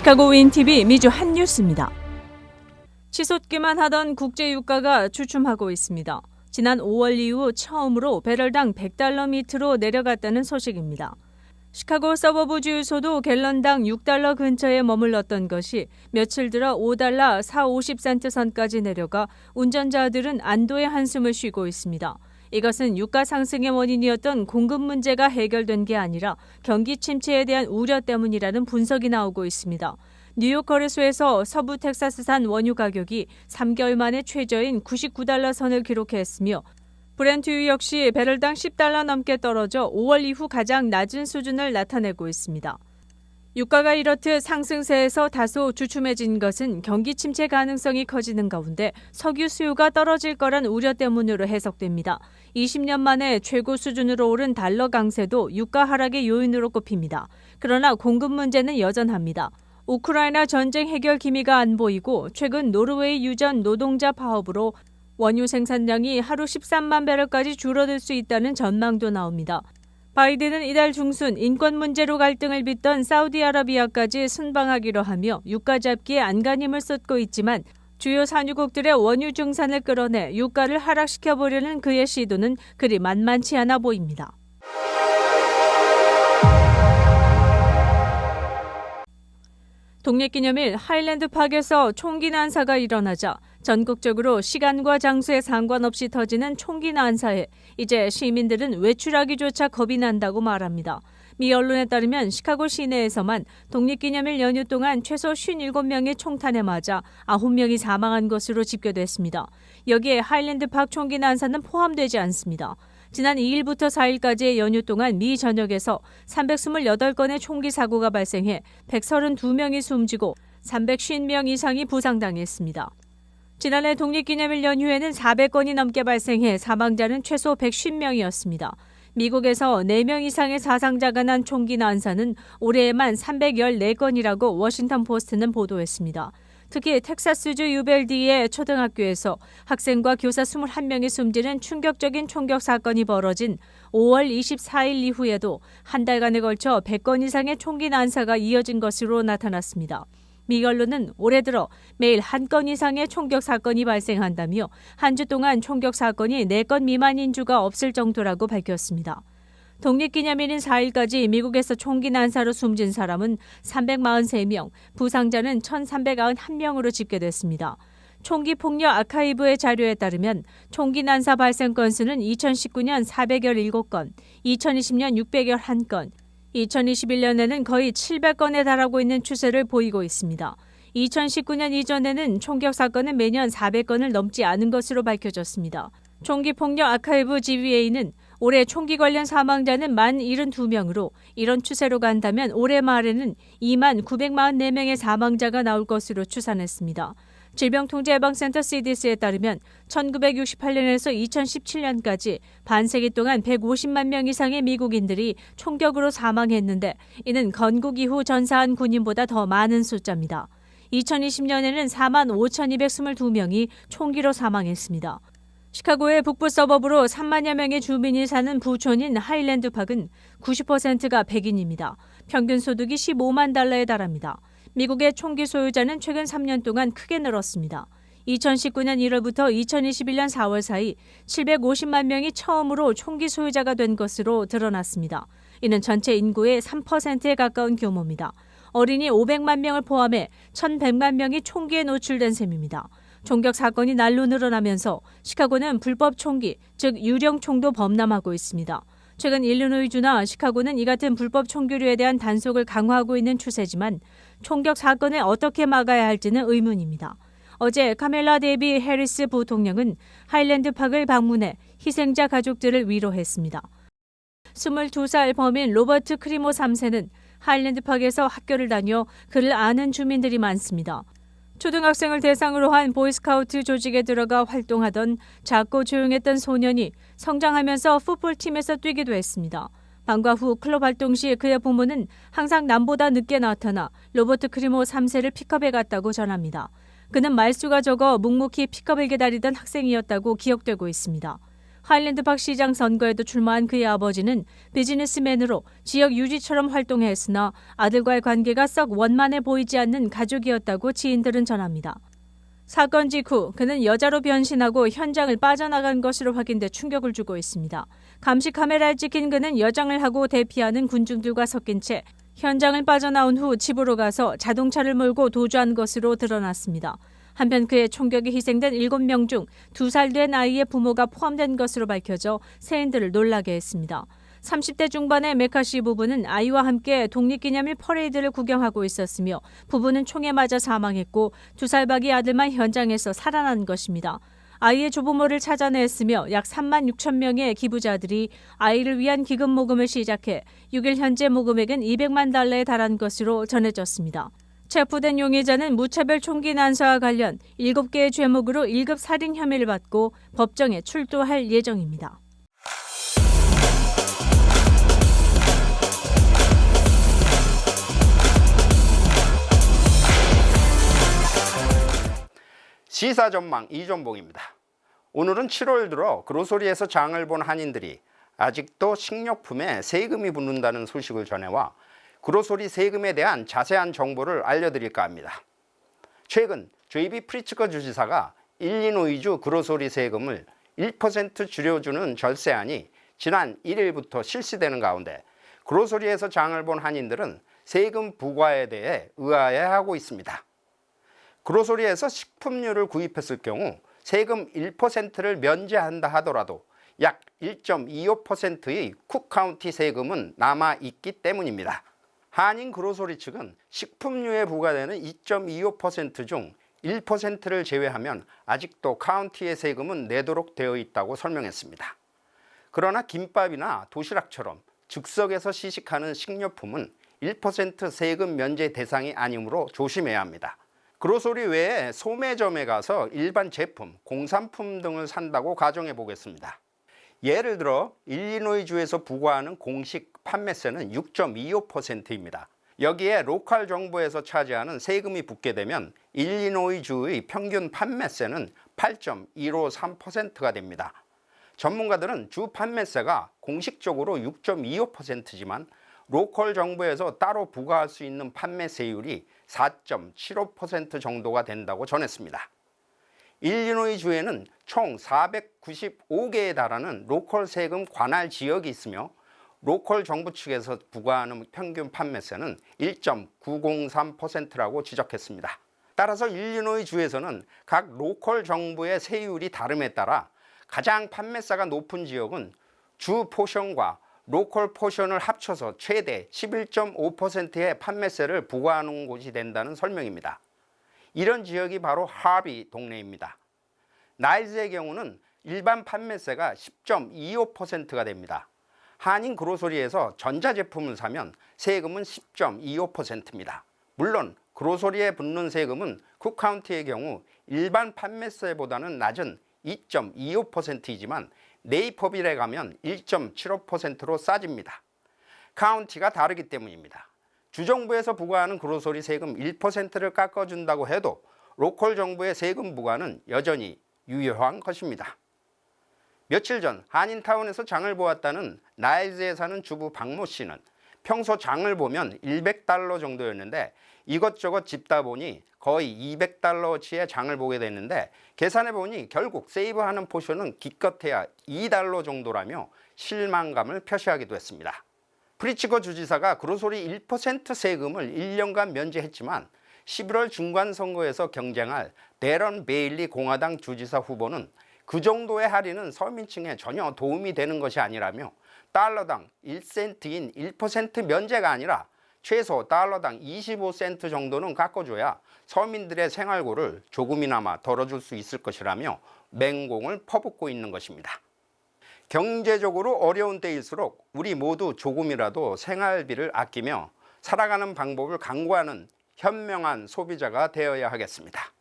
시카고 윈TV 미주 한 뉴스입니다. 치솟기만 하던 국제 유가가 주춤하고 있습니다. 지난 5월 이후 처음으로 배럴당 $100 밑으로 내려갔다는 소식입니다. 시카고 서버브 주유소도 갤런당 $6 근처에 머물렀던 것이 며칠 들어 $5 4.50센트 선까지 내려가 운전자들은 안도의 한숨을 쉬고 있습니다. 이것은 유가 상승의 원인이었던 공급 문제가 해결된 게 아니라 경기 침체에 대한 우려 때문이라는 분석이 나오고 있습니다. 뉴욕 거래소에서 서부 텍사스산 원유 가격이 3개월 만에 최저인 $99 선을 기록했으며 브렌트유 역시 배럴당 $10 넘게 떨어져 5월 이후 가장 낮은 수준을 나타내고 있습니다. 유가가 이렇듯 상승세에서 다소 주춤해진 것은 경기 침체 가능성이 커지는 가운데 석유 수요가 떨어질 거란 우려 때문으로 해석됩니다. 20년 만에 최고 수준으로 오른 달러 강세도 유가 하락의 요인으로 꼽힙니다. 그러나 공급 문제는 여전합니다. 우크라이나 전쟁 해결 기미가 안 보이고 최근 노르웨이 유전 노동자 파업으로 원유 생산량이 하루 13만 배럴까지 줄어들 수 있다는 전망도 나옵니다. 바이든은 이달 중순 인권 문제로 갈등을 빚던 사우디아라비아까지 순방하기로 하며 유가 잡기에 안간힘을 쏟고 있지만 주요 산유국들의 원유 증산을 끌어내 유가를 하락시켜보려는 그의 시도는 그리 만만치 않아 보입니다. 독립기념일 하일랜드팍에서 총기 난사가 일어나자 전국적으로 시간과 장소에 상관없이 터지는 총기 난사에 이제 시민들은 외출하기조차 겁이 난다고 말합니다. 미 언론에 따르면 시카고 시내에서만 독립기념일 연휴 동안 최소 57명의 총탄에 맞아 9명이 사망한 것으로 집계됐습니다. 여기에 하일랜드팍 총기 난사는 포함되지 않습니다. 지난 2일부터 4일까지의 연휴 동안 미 전역에서 328건의 총기 사고가 발생해 132명이 숨지고 350명 이상이 부상당했습니다. 지난해 독립기념일 연휴에는 400건이 넘게 발생해 사망자는 최소 150명이었습니다. 미국에서 4명 이상의 사상자가 난 총기 난사는 올해에만 314건이라고 워싱턴 포스트는 보도했습니다. 특히 텍사스주 유벨디의 초등학교에서 학생과 교사 21명이 숨지는 충격적인 총격 사건이 벌어진 5월 24일 이후에도 한 달간에 걸쳐 100건 이상의 총기 난사가 이어진 것으로 나타났습니다. 미 언론은 올해 들어 매일 1건 이상의 총격 사건이 발생한다며 한 주 동안 총격 사건이 4건 미만인 주가 없을 정도라고 밝혔습니다. 독립기념일인 4일까지 미국에서 총기 난사로 숨진 사람은 343명, 부상자는 1,391명으로 집계됐습니다. 총기 폭력 아카이브의 자료에 따르면 총기 난사 발생 건수는 2019년 417건, 2020년 601건, 2021년에는 거의 700건에 달하고 있는 추세를 보이고 있습니다. 2019년 이전에는 총격 사건은 매년 400건을 넘지 않은 것으로 밝혀졌습니다. 총기 폭력 아카이브 GVA는 올해 총기 관련 사망자는 1,072명으로 이런 추세로 간다면 올해 말에는 29,944명의 사망자가 나올 것으로 추산했습니다. 질병통제예방센터 CDC에 따르면 1968년에서 2017년까지 반세기 동안 150만 명 이상의 미국인들이 총격으로 사망했는데 이는 건국 이후 전사한 군인보다 더 많은 숫자입니다. 2020년에는 45,222명이 총기로 사망했습니다. 시카고의 북부 서버브로 3만여 명의 주민이 사는 부촌인 하일랜드팍은 90%가 백인입니다. 평균 소득이 $150,000에 달합니다. 미국의 총기 소유자는 최근 3년 동안 크게 늘었습니다. 2019년 1월부터 2021년 4월 사이 750만 명이 처음으로 총기 소유자가 된 것으로 드러났습니다. 이는 전체 인구의 3%에 가까운 규모입니다. 어린이 500만 명을 포함해 1,100만 명이 총기에 노출된 셈입니다. 총격 사건이 날로 늘어나면서 시카고는 불법 총기, 즉 유령총도 범람하고 있습니다. 최근 일리노이주나 시카고는 이 같은 불법 총기류에 대한 단속을 강화하고 있는 추세지만 총격 사건을 어떻게 막아야 할지는 의문입니다. 어제 카멜라 데이비 해리스 부통령은 하일랜드팍을 방문해 희생자 가족들을 위로했습니다. 22살 범인 로버트 크리모 3세는 하일랜드팍에서 학교를 다녀 그를 아는 주민들이 많습니다. 초등학생을 대상으로 한 보이스카우트 조직에 들어가 활동하던 작고 조용했던 소년이 성장하면서 풋볼팀에서 뛰기도 했습니다. 방과 후 클럽 활동 시 그의 부모는 항상 남보다 늦게 나타나 로버트 크리모 3세를 픽업해 갔다고 전합니다. 그는 말수가 적어 묵묵히 픽업을 기다리던 학생이었다고 기억되고 있습니다. 하일랜드박 시장 선거에도 출마한 그의 아버지는 비즈니스맨으로 지역 유지처럼 활동했으나 아들과의 관계가 썩 원만해 보이지 않는 가족이었다고 지인들은 전합니다. 사건 직후 그는 여자로 변신하고 현장을 빠져나간 것으로 확인돼 충격을 주고 있습니다. 감시 카메라에 찍힌 그는 여장을 하고 대피하는 군중들과 섞인 채 현장을 빠져나온 후 집으로 가서 자동차를 몰고 도주한 것으로 드러났습니다. 한편 그의 총격에 희생된 7명 중 2살 된 아이의 부모가 포함된 것으로 밝혀져 세인들을 놀라게 했습니다. 30대 중반의 메카시 부부는 아이와 함께 독립기념일 퍼레이드를 구경하고 있었으며 부부는 총에 맞아 사망했고 2살 박이 아들만 현장에서 살아난 것입니다. 아이의 조부모를 찾아냈으며 약 3만 6천 명의 기부자들이 아이를 위한 기금 모금을 시작해 6일 현재 모금액은 200만 달러에 달한 것으로 전해졌습니다. 체포된 용의자는 무차별 총기 난사와 관련 7개의 죄목으로 1급 살인 혐의를 받고 법정에 출두할 예정입니다. 시사전망 이종봉입니다. 오늘은 7월 들어 그로소리에서 장을 본 한인들이 아직도 식료품에 세금이 붙는다는 소식을 전해와 그로소리 세금에 대한 자세한 정보를 알려드릴까 합니다. 최근 JB 프리츠커 주지사가 일리노이주 그로소리 세금을 1% 줄여주는 절세안이 지난 1일부터 실시되는 가운데 그로소리에서 장을 본 한인들은 세금 부과에 대해 의아해하고 있습니다. 그로소리에서 식품류를 구입했을 경우 세금 1%를 면제한다 하더라도 약 1.25%의 쿡카운티 세금은 남아있기 때문입니다. 한인 그로소리 측은 식품류에 부과되는 2.25% 중 1%를 제외하면 아직도 카운티의 세금은 내도록 되어 있다고 설명했습니다. 그러나 김밥이나 도시락처럼 즉석에서 시식하는 식료품은 1% 세금 면제 대상이 아니므로 조심해야 합니다. 그로소리 외에 소매점에 가서 일반 제품, 공산품 등을 산다고 가정해 보겠습니다. 예를 들어 일리노이주에서 부과하는 공식 판매세는 6.25%입니다. 여기에 로컬 정부에서 차지하는 세금이 붙게 되면 일리노이주의 평균 판매세는 8.153%가 됩니다. 전문가들은 주 판매세가 공식적으로 6.25%지만 로컬 정부에서 따로 부과할 수 있는 판매세율이 4.75% 정도가 된다고 전했습니다. 일리노이주에는 총 495개에 달하는 로컬 세금 관할 지역이 있으며 로컬 정부 측에서 부과하는 평균 판매세는 1.903%라고 지적했습니다. 따라서 일리노이주에서는 각 로컬 정부의 세율이 다름에 따라 가장 판매세가 높은 지역은 주 포션과 로컬 포션을 합쳐서 최대 11.5%의 판매세를 부과하는 곳이 된다는 설명입니다. 이런 지역이 바로 하비 동네입니다. 나일즈의 경우는 일반 판매세가 10.25%가 됩니다. 한인 그로소리에서 전자제품을 사면 세금은 10.25%입니다. 물론 그로소리에 붙는 세금은 쿡카운티의 경우 일반 판매세보다는 낮은 2.25%이지만 네이퍼빌에 가면 1.75%로 싸집니다. 카운티가 다르기 때문입니다. 주정부에서 부과하는 그로소리 세금 1%를 깎아준다고 해도 로컬 정부의 세금 부과는 여전히 유효한 것입니다. 며칠 전 한인타운에서 장을 보았다는 나일즈에 사는 주부 박모 씨는 평소 장을 보면 100달러 정도였는데 이것저것 집다 보니 거의 200달러어치의 장을 보게 됐는데 계산해 보니 결국 세이브하는 포션은 기껏해야 2달러 정도라며 실망감을 표시하기도 했습니다. 프리츠커 주지사가 그로소리 1% 세금을 1년간 면제했지만 11월 중간선거에서 경쟁할 데런 베일리 공화당 주지사 후보는 그 정도의 할인은 서민층에 전혀 도움이 되는 것이 아니라며 달러당 1센트인 1% 면제가 아니라 최소 달러당 25센트 정도는 깎아줘야 서민들의 생활고를 조금이나마 덜어줄 수 있을 것이라며 맹공을 퍼붓고 있는 것입니다. 경제적으로 어려운 때일수록 우리 모두 조금이라도 생활비를 아끼며 살아가는 방법을 강구하는 현명한 소비자가 되어야 하겠습니다.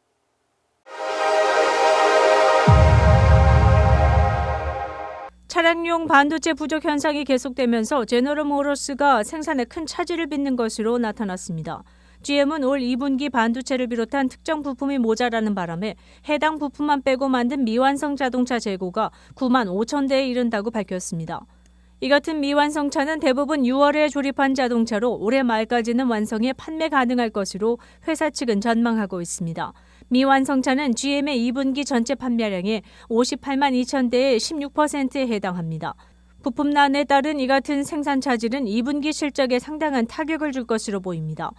차량용 반도체 부족 현상이 계속되면서 제너럴 모터스가 생산에 큰 차질을 빚는 것으로 나타났습니다. GM은 올 2분기 반도체를 비롯한 특정 부품이 모자라는 바람에 해당 부품만 빼고 만든 미완성 자동차 재고가 9만 5천 대에 이른다고 밝혔습니다. 이 같은 미완성차는 대부분 6월에 조립한 자동차로 올해 말까지는 완성해 판매 가능할 것으로 회사 측은 전망하고 있습니다. 미완성차는 GM의 2분기 전체 판매량의 58만 2천 대의 16%에 해당합니다. 부품난에 따른 이 같은 생산 차질은 2분기 실적에 상당한 타격을 줄 것으로 보입니다.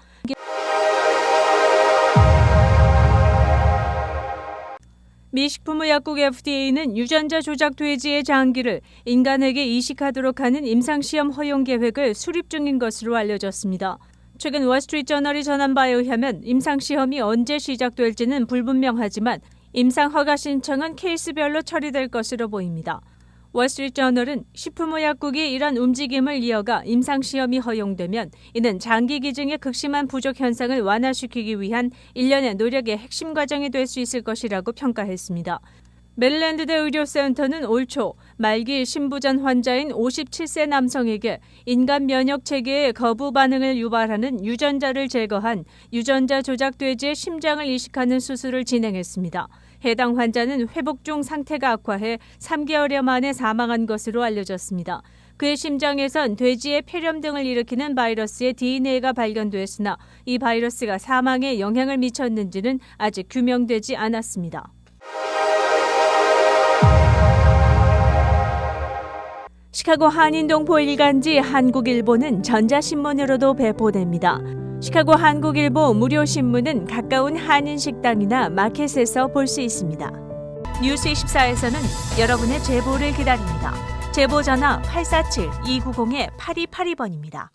미 식품의약국 FDA는 유전자 조작 돼지의 장기를 인간에게 이식하도록 하는 임상시험 허용 계획을 수립 중인 것으로 알려졌습니다. 최근 월스트리트저널이 전한 바에 의하면 임상시험이 언제 시작될지는 불분명하지만 임상 허가 신청은 케이스별로 처리될 것으로 보입니다. 월스트리트저널은 식품의약국이 이런 움직임을 이어가 임상시험이 허용되면 이는 장기 기증의 극심한 부족 현상을 완화시키기 위한 일련의 노력의 핵심 과정이 될 수 있을 것이라고 평가했습니다. 메릴랜드대 의료센터는 올 초 말기 심부전 환자인 57세 남성에게 인간 면역 체계의 거부 반응을 유발하는 유전자를 제거한 유전자 조작 돼지의 심장을 이식하는 수술을 진행했습니다. 해당 환자는 회복 중 상태가 악화해 3개월여 만에 사망한 것으로 알려졌습니다. 그의 심장에선 돼지의 폐렴 등을 일으키는 바이러스의 DNA가 발견됐으나 이 바이러스가 사망에 영향을 미쳤는지는 아직 규명되지 않았습니다. 시카고 한인동포 일간지 한국일보는 전자신문으로도 배포됩니다. 시카고 한국일보 무료신문은 가까운 한인식당이나 마켓에서 볼 수 있습니다. 뉴스24에서는 여러분의 제보를 기다립니다. 제보 전화 847-290-8282번입니다.